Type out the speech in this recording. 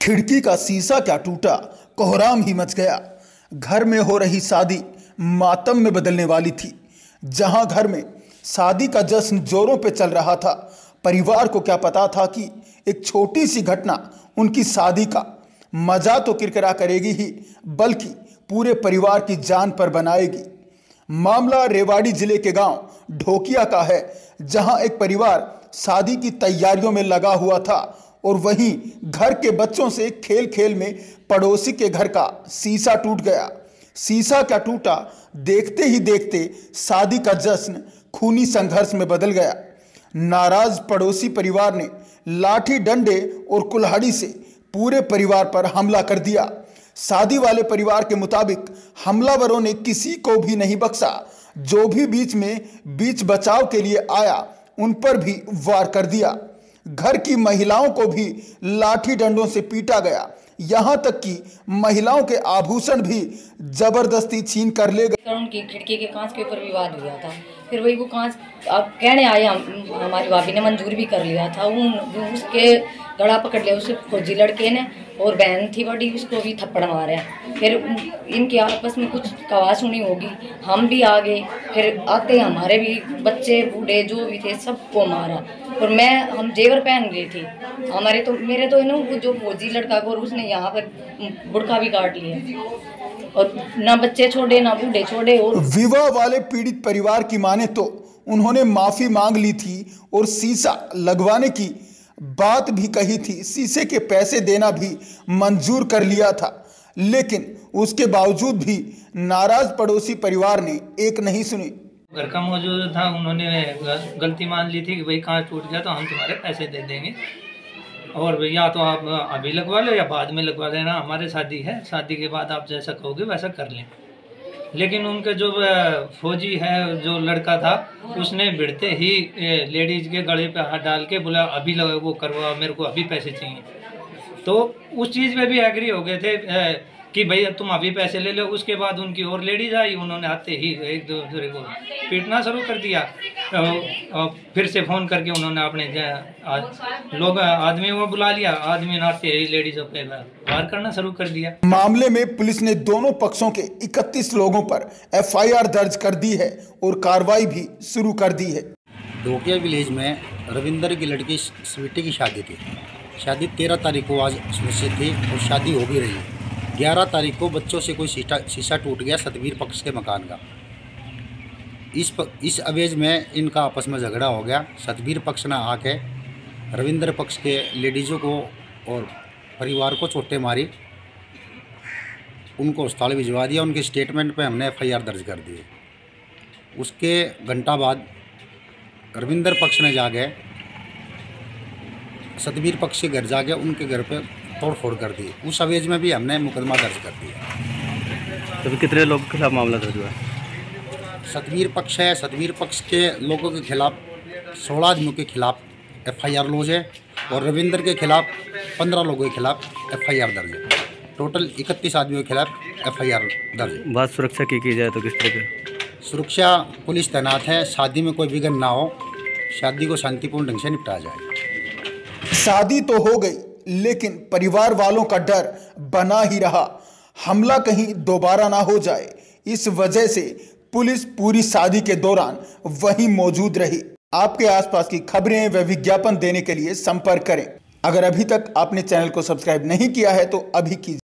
खिड़की का शीशा क्या टूटा, कोहराम ही मच गया। घर में हो रही शादी मातम में बदलने वाली थी। जहां घर में शादी का जश्न जोरों पे चल रहा था, परिवार को क्या पता था कि एक छोटी सी घटना उनकी शादी का मजा तो किरकिरा करेगी ही, बल्कि पूरे परिवार की जान पर बनाएगी। मामला रेवाड़ी जिले के गांव ढोकिया का है, जहां एक परिवार शादी की तैयारियों में लगा हुआ था और वहीं घर के बच्चों से खेल खेल में पड़ोसी के घर का शीशा टूट गया। शीशा क्या टूटा, देखते ही देखते शादी का जश्न खूनी संघर्ष में बदल गया। नाराज पड़ोसी परिवार ने लाठी डंडे और कुल्हाड़ी से पूरे परिवार पर हमला कर दिया। शादी वाले परिवार के मुताबिक हमलावरों ने किसी को भी नहीं बख्शा। जो भी बीच बचाव के लिए आया उन पर भी वार कर दिया। घर की महिलाओं को भी लाठी डंडों से पीटा गया। यहाँ तक कि महिलाओं के आभूषण भी जबरदस्ती छीन कर ले गए। उनकी खिड़की के कांच के ऊपर विवाद हुआ था। फिर वही वो कांच अब कहने आए, हमारी भाभी ने मंजूर भी कर लिया था। उसके गला पकड़ लिया उसे फौजी लड़के ने, और बहन थी बड़ी, उसको भी थप्पड़ मारे। फिर इनके आपस में कुछ कवा सुनी होगी, हम भी आ गए। फिर आते हमारे भी बच्चे बूढ़े जो भी थे सबको मारा। और हम जेवर पहन गई थी, मेरे तो इन्हों जो फौजी लड़का को, और उसने यहाँ पर बुड़का भी काट लिया, और ना बच्चे छोड़े ना बूढ़े छोड़े। और विवाह वाले पीड़ित परिवार की माने तो उन्होंने माफी मांग ली थी और शीशा लगवाने की बात भी कही थी। शीशे के पैसे देना भी मंजूर कर लिया था, लेकिन उसके बावजूद भी नाराज पड़ोसी परिवार ने एक नहीं सुनी। घर का मौजूद था, उन्होंने गलती मान ली थी कि भाई कांच टूट गया तो हम तुम्हारे पैसे दे देंगे, और या तो आप अभी लगवा लो या बाद में लगवा लेना, हमारे शादी है, शादी के बाद आप जैसा कहोगे वैसा कर लें। लेकिन उनके जो फौजी है, जो लड़का था, उसने भिड़ते ही लेडीज के गले पे हाथ डाल के बोला अभी वो करवा, मेरे को अभी पैसे चाहिए। तो उस चीज़ में भी एग्री हो गए थे कि भाई तुम अभी पैसे ले लो। उसके बाद उनकी और लेडीज आई, उन्होंने आते ही एक दूसरे को पीटना शुरू कर दिया। फिर से फ़ोन करके उन्होंने अपने आदमियों को बुला लिया। आदमी ने आते ही लेडीज़ों पे वार करना शुरू कर दिया। मामले में पुलिस ने दोनों पक्षों के 31 लोगों पर FIR दर्ज कर दी है और कार्रवाई भी शुरू कर दी है। ढोकिया विलेज में रविंदर की लड़की स्वीटी की शादी थी। शादी 13 तारीख को आज निश्चित थी और शादी हो भी रही। 11 तारीख को बच्चों से कोई शीशा टूट गया सतबीर पक्ष के मकान का। इस अवेज में इनका आपस में झगड़ा हो गया। सतबीर पक्ष ने आके रविंदर पक्ष के लेडीज़ों को और परिवार को चोटें मारी, उनको अस्पताल भिजवा दिया। उनके स्टेटमेंट पे हमने FIR दर्ज कर दी। उसके घंटा बाद रविंदर पक्ष ने जाके सतबीर पक्ष के घर जाके उनके घर पे तोड़ फोड़ कर दी। उस अवेज में भी हमने मुकदमा दर्ज कर दिया। तो कितने लोगों के खिलाफ मामला दर्ज हुआ? सतबीर पक्ष है, सतबीर पक्ष के लोगों के खिलाफ 16 आदमियों के खिलाफ FIR लॉज है, और रविंदर के खिलाफ 15 लोगों के खिलाफ FIR दर्ज है। टोटल 31 आदमियों के खिलाफ FIR दर्ज है। बात सुरक्षा की जाए तो किस तरह की सुरक्षा पुलिस तैनात है, शादी में कोई विघ्न ना हो, शादी को शांतिपूर्ण ढंग से निपटाया जाए। शादी तो हो गई, लेकिन परिवार वालों का डर बना ही रहा, हमला कहीं दोबारा ना हो जाए। इस वजह से पुलिस पूरी शादी के दौरान वहीं मौजूद रही। आपके आसपास की खबरें व विज्ञापन देने के लिए संपर्क करें। अगर अभी तक आपने चैनल को सब्सक्राइब नहीं किया है तो अभी कीजिए।